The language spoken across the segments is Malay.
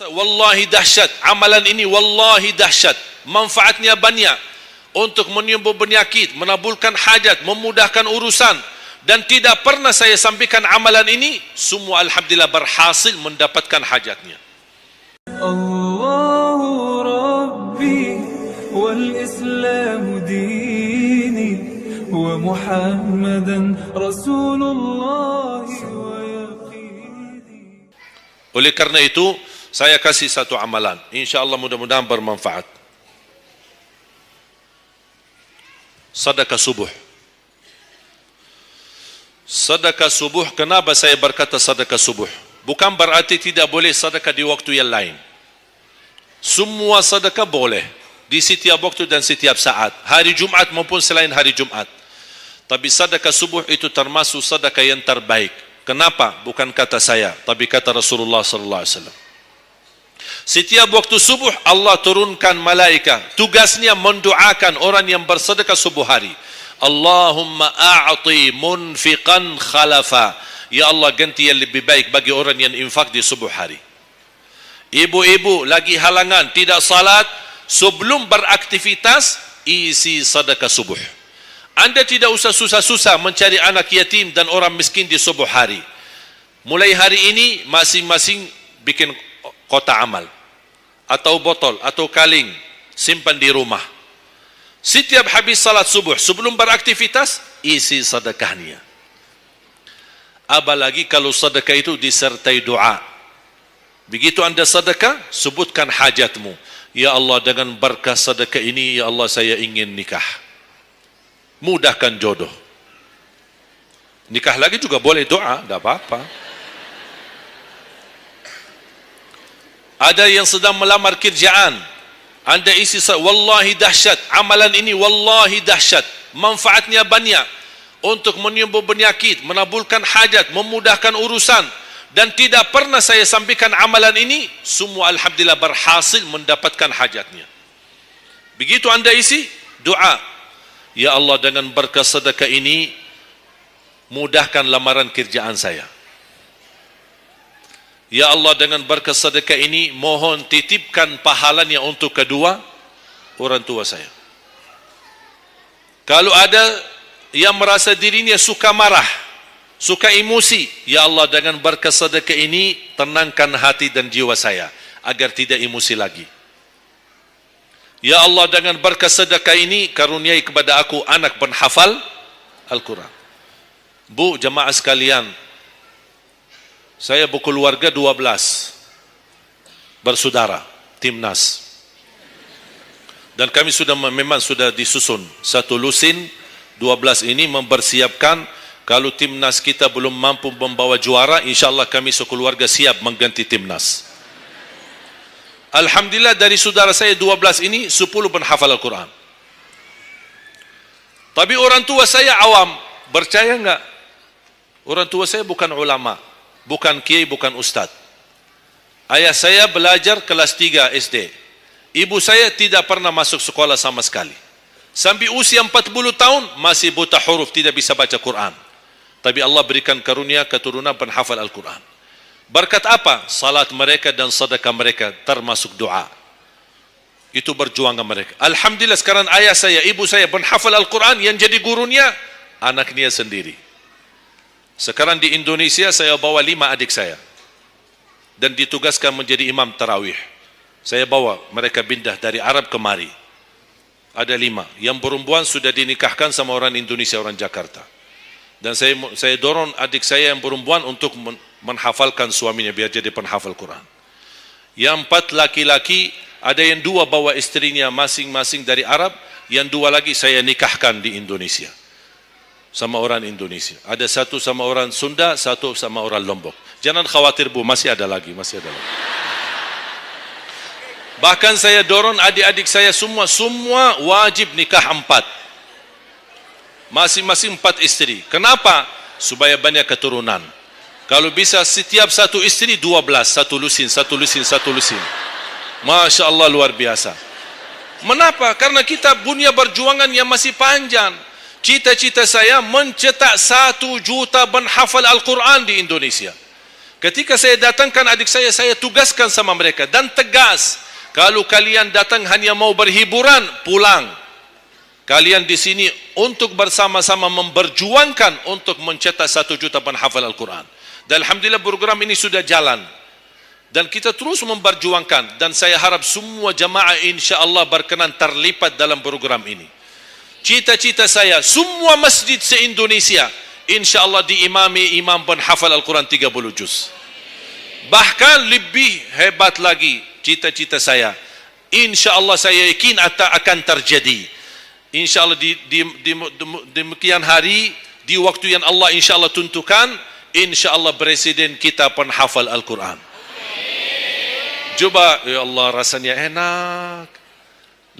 Wallahi dahsyat, amalan ini wallahi dahsyat, manfaatnya banyak untuk menyembuh penyakit, menabulkan hajat, memudahkan urusan, dan tidak pernah saya sampaikan amalan ini, semua alhamdulillah berhasil mendapatkan hajatnya. Allahu Rabbi wal Islam dini wa Muhammadan Rasulullah wa yaqini. Oleh karena itu saya kasih satu amalan, insyaAllah mudah-mudahan bermanfaat. Sedekah subuh. Sedekah subuh, kenapa saya berkata sedekah subuh? Bukan berarti tidak boleh sedekah di waktu yang lain. Semua sedekah boleh di setiap waktu dan setiap saat, hari Jumat maupun selain hari Jumat. Tapi sedekah subuh itu termasuk sedekah yang terbaik. Kenapa? Bukan kata saya, tapi kata Rasulullah sallallahu alaihi wasallam. Setiap waktu subuh Allah turunkan malaikat, tugasnya mendoakan orang yang bersedekah subuh hari. Allahumma a'ti munfiqan khalafa. Ya Allah, ganti yang lebih baik bagi orang yang infak di subuh hari. Ibu-ibu lagi halangan tidak salat, sebelum beraktivitas isi sedekah subuh. Anda tidak usah susah-susah mencari anak yatim dan orang miskin di subuh hari. Mulai hari ini masing-masing bikin kotak amal atau botol atau kaleng, simpan di rumah. Setiap habis salat subuh sebelum beraktivitas isi sedekahnya. Apalagi kalau sedekah itu disertai doa. Begitu anda sedekah, sebutkan hajatmu. Ya Allah, dengan berkah sedekah ini, ya Allah, saya ingin nikah. Mudahkan jodoh. Nikah lagi juga boleh doa, tidak apa-apa. Ada yang sedang melamar kerjaan, anda isi wallahi dahsyat, amalan ini wallahi dahsyat, manfaatnya banyak untuk menyembuh penyakit, menabulkan hajat, memudahkan urusan, dan tidak pernah saya sampaikan amalan ini, semua alhamdulillah berhasil mendapatkan hajatnya. Begitu anda isi doa, ya Allah, dengan berkah sedekah ini mudahkan lamaran kerjaan saya. Ya Allah, dengan berkah sedekah ini mohon titipkan pahalanya untuk kedua orang tua saya. Kalau ada yang merasa dirinya suka marah, suka emosi, ya Allah, dengan berkah sedekah ini tenangkan hati dan jiwa saya agar tidak emosi lagi. Ya Allah, dengan berkah sedekah ini karuniai kepada aku anak penghafal Al-Quran. Bu, jemaah sekalian, saya berkeluarga 12 bersaudara, timnas. Dan kami memang sudah disusun satu lusin 12 ini mempersiapkan kalau timnas kita belum mampu membawa juara, insyaAllah kami sekeluarga siap mengganti timnas. Alhamdulillah dari saudara saya 12 ini 10 penghafal Al-Quran. Tapi orang tua saya awam, percaya enggak? Orang tua saya bukan ulama, bukan kiai, bukan ustaz. Ayah saya belajar kelas 3 SD. Ibu saya tidak pernah masuk sekolah sama sekali. Sampai usia 40 tahun masih buta huruf, tidak bisa baca Quran. Tapi Allah berikan karunia keturunan penghafal Al-Quran. Berkat apa? Salat mereka dan sedekah mereka, termasuk doa. Itu perjuangan mereka. Alhamdulillah sekarang ayah saya, ibu saya penghafal Al-Quran, yang jadi gurunya anaknya sendiri. Sekarang di Indonesia saya bawa 5 adik saya dan ditugaskan menjadi imam tarawih. Saya bawa mereka pindah dari Arab kemari. Ada 5. Yang perempuan sudah dinikahkan sama orang Indonesia, orang Jakarta. Dan saya dorong adik saya yang perempuan untuk menghafalkan suaminya biar jadi penghafal Quran. Yang 4 laki-laki, ada yang 2 bawa istrinya masing-masing dari Arab, yang 2 lagi saya nikahkan di Indonesia sama orang Indonesia. Ada 1 sama orang Sunda, 1 sama orang Lombok. Jangan khawatir Bu, masih ada lagi. Bahkan saya dorong adik-adik saya semua wajib nikah 4. Masing-masing 4 istri. Kenapa? Supaya banyak keturunan. Kalau bisa setiap satu istri 12, satu lusin. Masya Allah, luar biasa. Mengapa? Karena kita punya perjuangan yang masih panjang. Cita-cita saya mencetak 1 juta penghafal Al-Quran di Indonesia. Ketika saya datangkan adik saya tugaskan sama mereka dan tegas, kalau kalian datang hanya mau berhiburan, pulang. Kalian di sini untuk bersama-sama memperjuangkan untuk mencetak 1 juta penghafal Al-Quran. Dan alhamdulillah program ini sudah jalan. Dan kita terus memperjuangkan, dan saya harap semua jamaah insya-Allah berkenan terlibat dalam program ini. Cita-cita saya semua masjid se-Indonesia insya-Allah diimami imam penghafal Al-Quran 30 juz. Bahkan lebih hebat lagi cita-cita saya. Insya-Allah saya yakin akan terjadi. Insya-Allah di demikian hari, di waktu yang Allah insya-Allah tentukan, insya-Allah presiden kita penghafal Al-Quran. Coba, ya Allah, rasanya enak.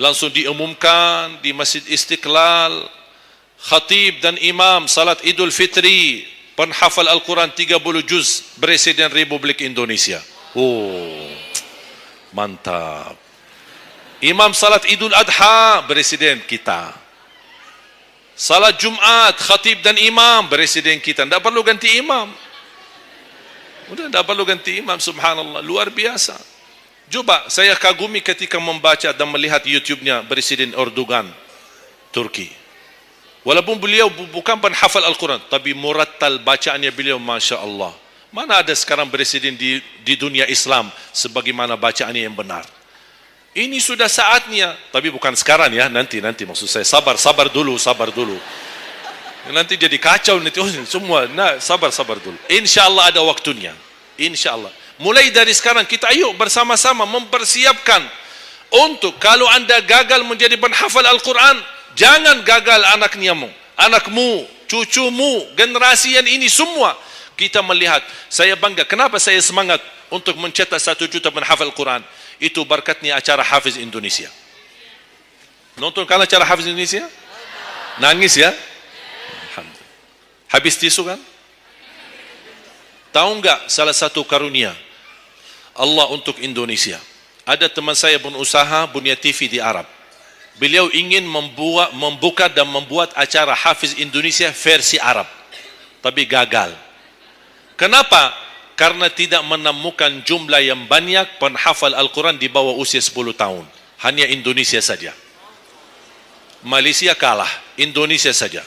Langsung diumumkan di Masjid Istiqlal, khatib dan imam salat Idul Fitri, penghafal Al-Quran 30 juz, Presiden Republik Indonesia. Oh, mantap. Imam salat Idul Adha, Presiden kita. Salat Jumat, khatib dan imam, Presiden kita. Tidak perlu ganti imam. Udah, tidak perlu ganti imam, subhanallah, luar biasa. Coba, saya kagumi ketika membaca dan melihat YouTube-nya Presiden Erdogan, Turki. Walaupun beliau bukan penghafal Al-Quran, tapi murattal bacaannya beliau, Masya Allah. Mana ada sekarang presiden di dunia Islam sebagaimana bacaannya yang benar. Ini sudah saatnya, tapi bukan sekarang ya, nanti maksud saya, sabar dulu. Nanti jadi kacau nanti, semua, sabar dulu. Insya Allah ada waktunya, insya Allah. Mulai dari sekarang kita ayo bersama-sama mempersiapkan untuk kalau anda gagal menjadi penghafal Al-Quran, jangan gagal anakmu, cucumu, generasi yang ini semua. Kita melihat, saya bangga. Kenapa saya semangat untuk mencetak 1 juta penghafal Al-Quran? Itu berkatnya acara Hafiz Indonesia. Nonton kan acara Hafiz Indonesia? Nangis ya? Alhamdulillah. Habis tisu kan? Tahu enggak salah satu karunia Allah untuk Indonesia? Ada teman saya berusaha punya TV di Arab. Beliau ingin membuka dan membuat acara Hafiz Indonesia versi Arab, tapi gagal. Kenapa? Karena tidak menemukan jumlah yang banyak penghafal Al-Quran di bawah usia 10 tahun. Hanya Indonesia saja. Malaysia kalah, Indonesia saja.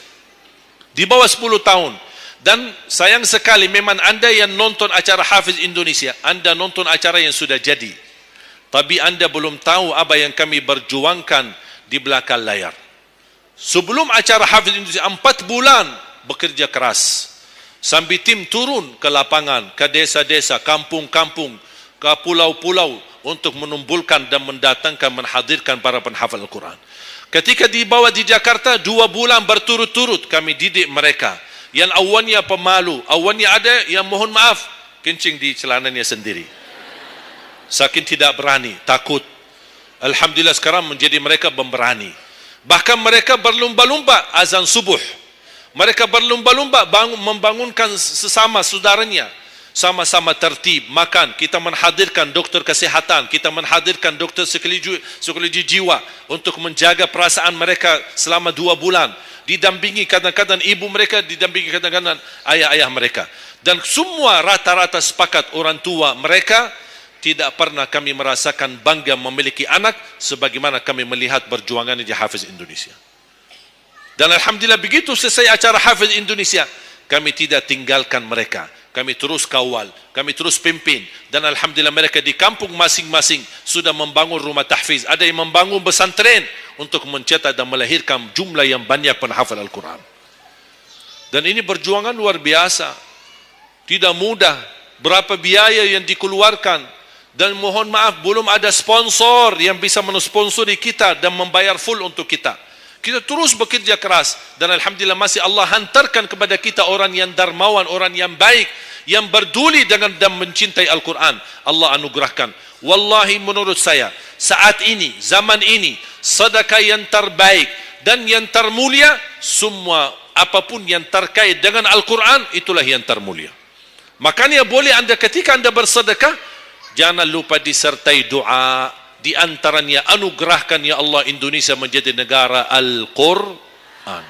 Di bawah 10 tahun. Dan sayang sekali memang anda yang nonton acara Hafiz Indonesia, anda nonton acara yang sudah jadi. Tapi anda belum tahu apa yang kami berjuangkan di belakang layar. Sebelum acara Hafiz Indonesia, 4 bulan bekerja keras. Sambil tim turun ke lapangan, ke desa-desa, kampung-kampung, ke pulau-pulau untuk menumbulkan dan mendatangkan, menghadirkan para penghafal Al-Quran. Ketika dibawa di Jakarta, 2 bulan berturut-turut kami didik mereka. Yang awalnya pemalu, awalnya ada yang mohon maaf, kencing di celananya sendiri. Saking tidak berani, takut. Alhamdulillah sekarang menjadi mereka pemberani. Bahkan mereka berlumba-lumba azan subuh. Mereka berlumba-lumba membangunkan sesama saudaranya. Sama-sama tertib, makan. Kita menghadirkan dokter kesehatan, kita menghadirkan dokter psikologi jiwa untuk menjaga perasaan mereka selama 2 bulan. Didampingi kadang-kadang ibu mereka, didampingi kadang-kadang ayah-ayah mereka. Dan semua rata-rata sepakat orang tua mereka, tidak pernah kami merasakan bangga memiliki anak sebagaimana kami melihat perjuangan di Hafiz Indonesia. Dan alhamdulillah begitu selesai acara Hafiz Indonesia, kami tidak tinggalkan mereka. Kami terus kawal, kami terus pimpin. Dan alhamdulillah mereka di kampung masing-masing sudah membangun rumah tahfiz. Ada yang membangun pesantren untuk mencetak dan melahirkan jumlah yang banyak penghafal Al-Quran. Dan ini perjuangan luar biasa. Tidak mudah. Berapa biaya yang dikeluarkan. Dan mohon maaf, belum ada sponsor yang bisa mensponsori kita dan membayar full untuk kita. Kita terus bekerja keras. Dan alhamdulillah masih Allah hantarkan kepada kita orang yang dermawan, orang yang baik, yang berduli dengan dan mencintai Al-Quran. Allah anugerahkan. Wallahi menurut saya, saat ini, zaman ini, sedekah yang terbaik dan yang termulia, semua apapun yang terkait dengan Al-Quran, itulah yang termulia. Makanya boleh anda ketika anda bersedekah, jangan lupa disertai doa. Di antaranya anugerahkan ya Allah Indonesia menjadi negara Al-Quran.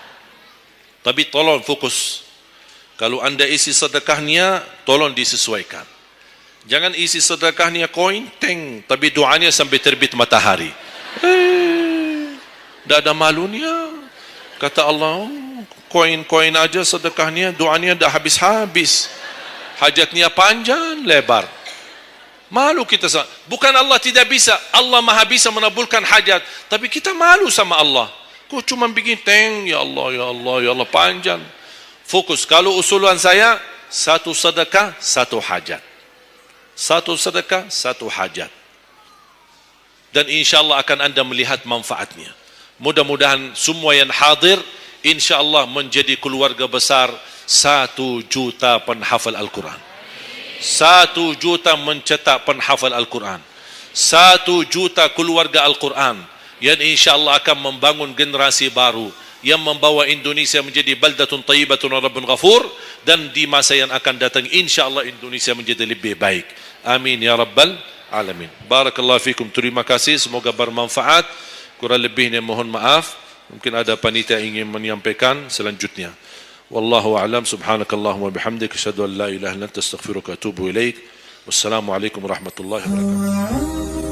Tapi tolong fokus. Kalau anda isi sedekahnya, tolong disesuaikan. Jangan isi sedekahnya koin, teng, tapi doanya sampai terbit matahari. Tidak ada malunya. Kata Allah, koin-koin aja sedekahnya, doanya dah habis-habis. Hajatnya panjang, lebar. Malu kita. Bukan Allah tidak bisa. Allah maha bisa menabulkan hajat. Tapi kita malu sama Allah. Kok cuma bikin teng, ya Allah, ya Allah, ya Allah, panjang. Fokus. Kalau usulan saya, satu sedekah, satu hajat. Satu sedekah, satu hajat. Dan insyaAllah akan anda melihat manfaatnya. Mudah-mudahan semua yang hadir, insyaAllah menjadi keluarga besar 1 juta penghafal Al-Quran. 1 juta mencetak penghafal Al-Quran. 1 juta keluarga Al-Quran. Yang insyaAllah akan membangun generasi baru. Yang membawa Indonesia menjadi baldatun tayyibatun wa rabbun ghafur, dan di masa yang akan datang insyaAllah Indonesia menjadi lebih baik. Amin ya rabbal alamin. Barakallahu fikum. Terima kasih, semoga bermanfaat. Kurang lebihnya mohon maaf. Mungkin ada panitia ingin menyampaikan selanjutnya. Wallahu a'lam. Subhanakallahumma bihamdik, asyhadu an la ilaha illa anta, astaghfiruka wa atubu ilaik. Wassalamualaikum warahmatullahi wabarakatuh.